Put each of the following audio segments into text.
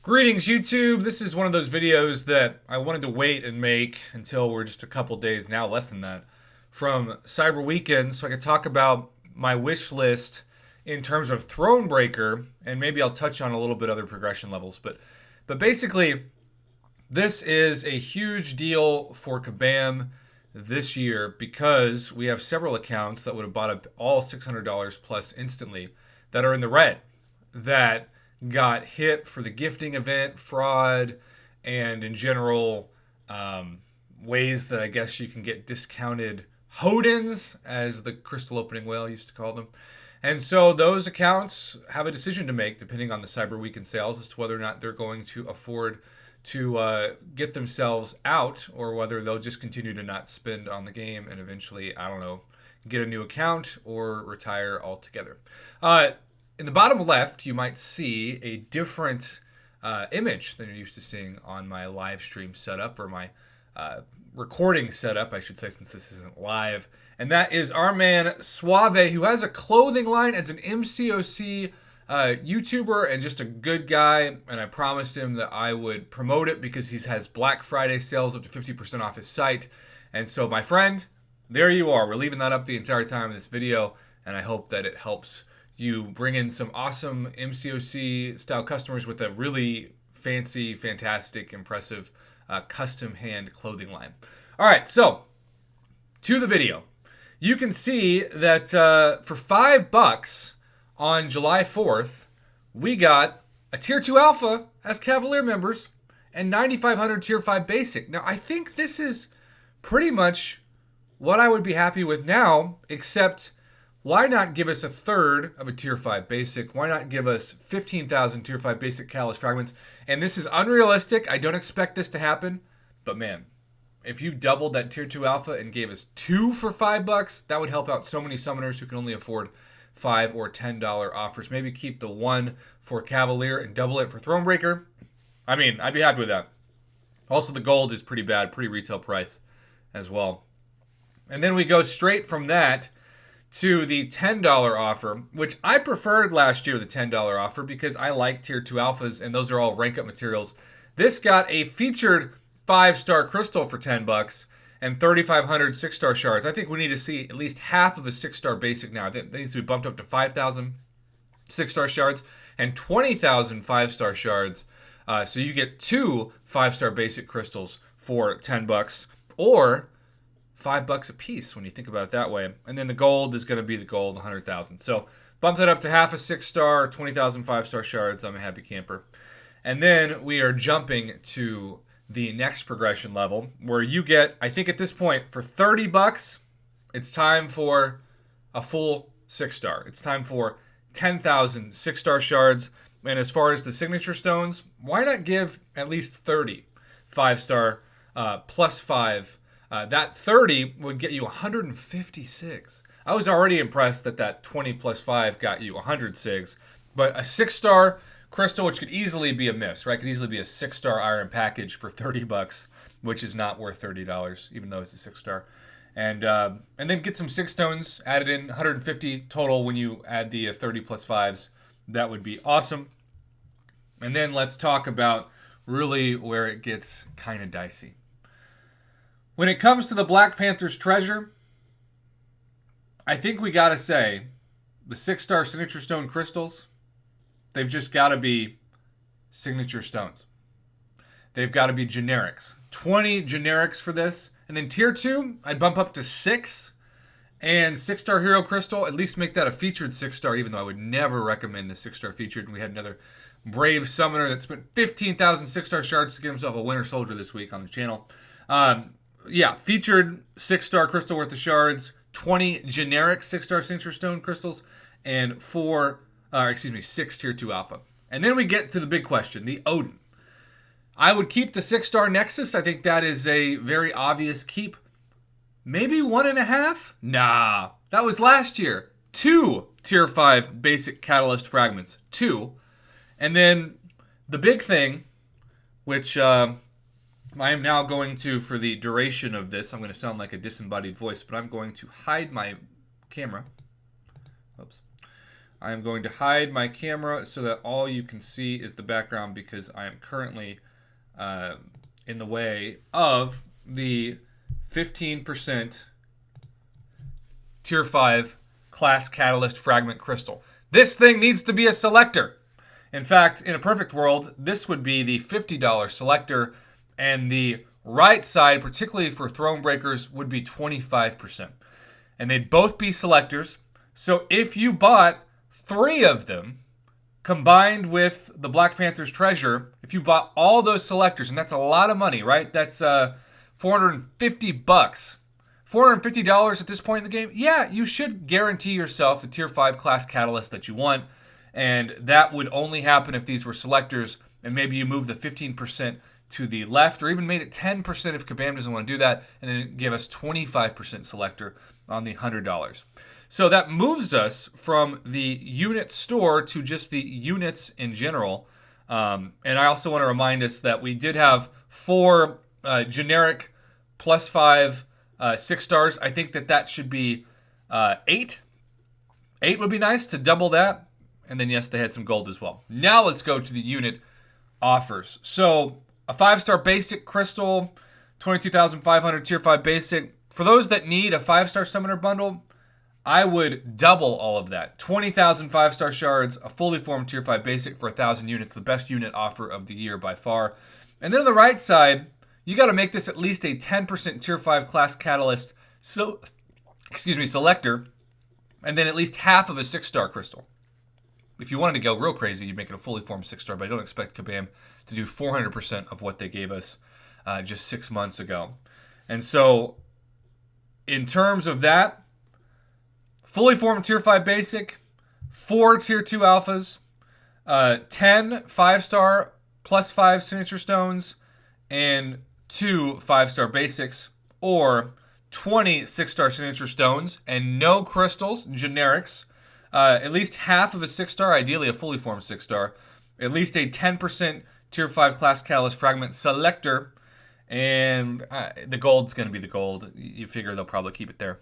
Greetings, YouTube. This is one of those videos that I wanted to wait and make until we're just a couple days, now less than that, from Cyber Weekend so I could talk about my wish list in terms of Thronebreaker, and maybe I'll touch on a little bit other progression levels. But basically, this is a huge deal for Kabam this year because we have several accounts that would have bought up all $600 plus instantly that are in the red, that got hit for the gifting event fraud and in general ways that I guess you can get discounted hodens, as the crystal opening whale used to call them. And so those accounts have a decision to make depending on the Cyber Weekend sales as to whether or not they're going to afford to get themselves out, or whether they'll just continue to not spend on the game and eventually, I don't know, get a new account or retire altogether. In the bottom left, you might see a different image than you're used to seeing on my live stream setup, or my recording setup, I should say, since this isn't live. And that is our man Suave, who has a clothing line as an MCOC YouTuber and just a good guy. And I promised him that I would promote it because he has Black Friday sales up to 50% off his site. And so, my friend, there you are. We're leaving that up the entire time in this video, and I hope that it helps you bring in some awesome MCOC style customers with a really fancy, fantastic, impressive custom hand clothing line. All right, so to the video. You can see that for $5 on July 4th, we got a Tier 2 Alpha as Cavalier members and 9,500 Tier 5 Basic. Now, I think this is pretty much what I would be happy with now, except why not give us a third of a Tier 5 Basic? Why not give us 15,000 Tier 5 Basic Catalyst Fragments? And this is unrealistic. I don't expect this to happen. But man, if you doubled that Tier 2 Alpha and gave us 2 for $5, that would help out so many summoners who can only afford $5 or $10 offers. Maybe keep the 1 for Cavalier and double it for Thronebreaker. I mean, I'd be happy with that. Also, the gold is pretty bad, pretty retail price as well. And then we go straight from that to the $10 offer, which I preferred last year, the $10 offer, because I like Tier 2 Alphas, and those are all rank up materials. This got a featured 5-star crystal for $10 and 3,500 6-star shards. I think we need to see at least half of a 6-star basic now. That needs to be bumped up to 5,000 6-star shards and 20,000 5-star shards. So you get 2 5-star basic crystals for $10, or $5 a piece when you think about it that way. And then the gold is going to be the gold, 100,000. So bump that up to half a 6-star, 20,000 5-star shards. I'm a happy camper. And then we are jumping to the next progression level, where you get, I think at this point, for $30, it's time for a full 6-star. It's time for 10,000 6-star shards. And as far as the signature stones, why not give at least 30 5-star plus 5? That 30 would get you 156. I was already impressed that 20 plus 5 got you 100 SIGs. But a 6-star crystal, which could easily be a miss, right? Could easily be a 6-star iron package for $30, which is not worth $30, even though it's a 6-star. And then get some 6 stones added in, 150 total when you add the 30 plus 5s. That would be awesome. And then let's talk about really where it gets kind of dicey. When it comes to the Black Panther's treasure, I think we got to say the 6-star signature stone crystals, they've just got to be signature stones. They've got to be generics. 20 generics for this. And then Tier 2, I'd bump up to 6. And 6-star hero crystal, at least make that a featured 6-star, even though I would never recommend the 6-star featured. And we had another brave summoner that spent 15,000 6-star shards to get himself a winter soldier this week on the channel. Featured 6-star crystal worth of shards, 20 generic 6-star signature stone crystals, and 6 Tier 2 Alpha. And then we get to the big question, the Odin. I would keep the 6-star Nexus. I think that is a very obvious keep. Maybe 1.5? Nah, that was last year. 2 Tier 5 basic Catalyst Fragments. 2. And then the big thing, which I am now going to, for the duration of this, I'm going to sound like a disembodied voice, but I'm going to hide my camera. Oops. I am going to hide my camera so that all you can see is the background because I am currently in the way of the 15% Tier 5 Class Catalyst Fragment Crystal. This thing needs to be a selector. In fact, in a perfect world, this would be the $50 selector, and the right side, particularly for Throne Breakers, would be 25%. And they'd both be selectors. So if you bought 3 of them, combined with the Black Panther's treasure, if you bought all those selectors, and that's a lot of money, right? That's $450. $450 at this point in the game? Yeah, you should guarantee yourself the Tier 5 Class Catalyst that you want. And that would only happen if these were selectors, and maybe you move the 15% to the left, or even made it 10% if Kabam doesn't want to do that, and then give us 25% selector on the $100. So that moves us from the unit store to just the units in general. And I also want to remind us that we did have 4 generic +5 6 stars. I think that should be 8. 8 would be nice to double that. And then, yes, they had some gold as well. Now let's go to the unit offers. So a 5-star basic crystal, 22,500 Tier 5 basic. For those that need a 5-star summoner bundle, I would double all of that. 20,000 5-star shards, a fully formed Tier 5 basic for 1,000 units, the best unit offer of the year by far. And then on the right side, you got to make this at least a 10% Tier 5 Class Catalyst selector, and then at least half of a 6-star crystal. If you wanted to go real crazy, you'd make it a fully formed 6-star, but I don't expect Kabam to do 400% of what they gave us just 6 months ago. And so, in terms of that, fully formed Tier 5 basic, 4 Tier 2 alphas, 10 5-star +5 signature stones, and 2 5-star basics, or 20 6-star signature stones, and no crystals, generics, at least half of a 6-star, ideally a fully formed 6-star, at least a 10% Tier 5 Class Catalyst Fragment Selector, and the gold's going to be the gold. You figure they'll probably keep it there.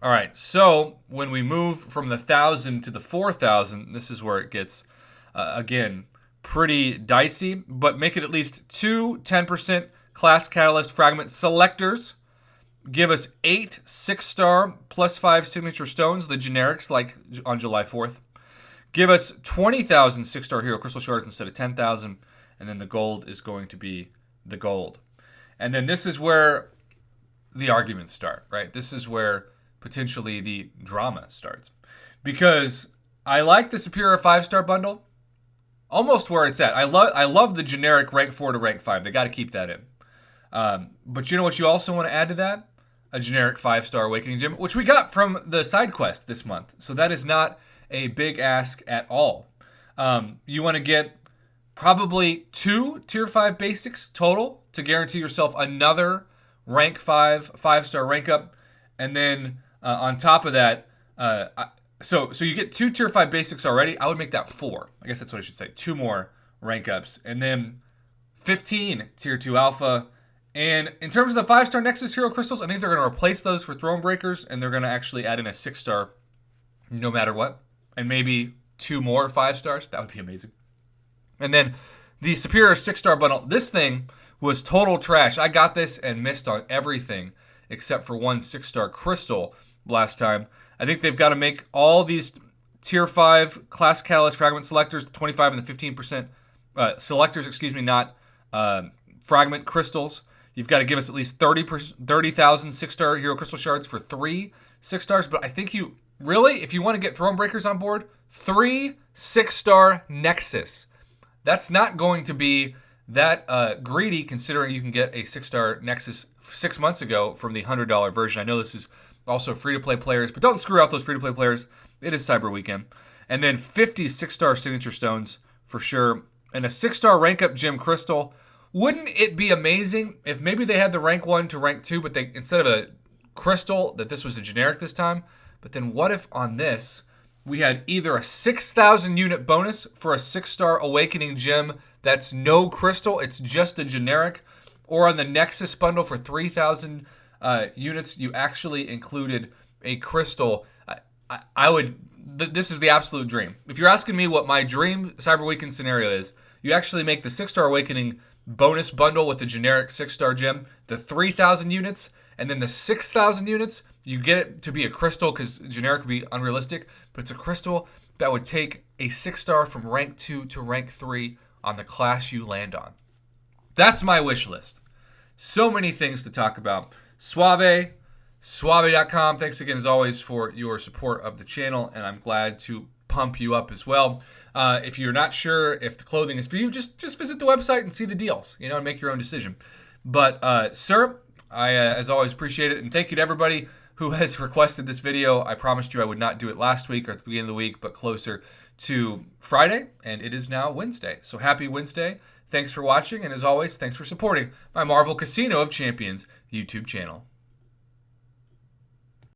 All right, so when we move from the 1,000 to the 4,000, this is where it gets, again, pretty dicey, but make it at least 2 10% Class Catalyst Fragment Selectors. Give us 8 6-star +5 signature stones, the generics, like on July 4th. Give us 20,000 6-star Hero Crystal Shards instead of 10,000, and then the gold is going to be the gold. And then this is where the arguments start, right? This is where potentially the drama starts. Because I like the Superior 5-star bundle, almost where it's at. I love the generic rank 4 to rank 5. They got to keep that in. But you know what you also want to add to that? A generic 5-star Awakening Gem, which we got from the side quest this month. So that is not a big ask at all. You want to get probably 2 Tier 5 basics total to guarantee yourself another rank 5 5-star rank up. And then on top of that, so you get 2 Tier 5 basics already. I would make that 4. I guess that's what I should say. 2 more rank ups. And then 15 Tier 2 alpha. And in terms of the 5-star Nexus Hero Crystals, I think they're going to replace those for Throne Breakers, and they're going to actually add in a 6-star no matter what. And maybe 2 more 5-stars. That would be amazing. And then the Superior 6-star bundle. This thing was total trash. I got this and missed on everything except for 1 6-star crystal last time. I think they've got to make all these Tier 5 Class Catalyst Fragment Selectors, the 25 and the 15% selectors, not fragment crystals. You've got to give us at least 30,000 6-star Hero Crystal Shards for 3 6-stars. But I think if you want to get Throne Breakers on board, 3 6-star Nexus. That's not going to be that greedy, considering you can get a 6-star Nexus 6 months ago from the $100 version. I know this is also free-to-play players, but don't screw out those free-to-play players. It is Cyber Weekend. And then 50 6-star Signature Stones for sure. And a 6-star Rank Up Gem Crystal. Wouldn't it be amazing if maybe they had the rank 1 to rank 2, but they instead of a crystal, that this was a generic this time? But then what if on this we had either a 6,000 unit bonus for a 6-star Awakening Gem that's no crystal, it's just a generic, or on the Nexus bundle for 3,000 units, you actually included a crystal? I would this is the absolute dream. If you're asking me what my dream Cyber Weekend scenario is, you actually make the 6-star Awakening bonus bundle with the generic 6-star gem, the 3,000 units, and then the 6,000 units, you get it to be a crystal because generic would be unrealistic, but it's a crystal that would take a 6-star from rank 2 to rank 3 on the class you land on. That's my wish list. So many things to talk about. Suave, suave.com. Thanks again, as always, for your support of the channel, and I'm glad to pump you up as well. If you're not sure if the clothing is for you, just visit the website and see the deals, and make your own decision. But, sir, I, as always, appreciate it, and thank you to everybody who has requested this video. I promised you I would not do it last week or at the beginning of the week, but closer to Friday, and it is now Wednesday. So happy Wednesday. Thanks for watching, and as always, thanks for supporting my Marvel Casino of Champions YouTube channel.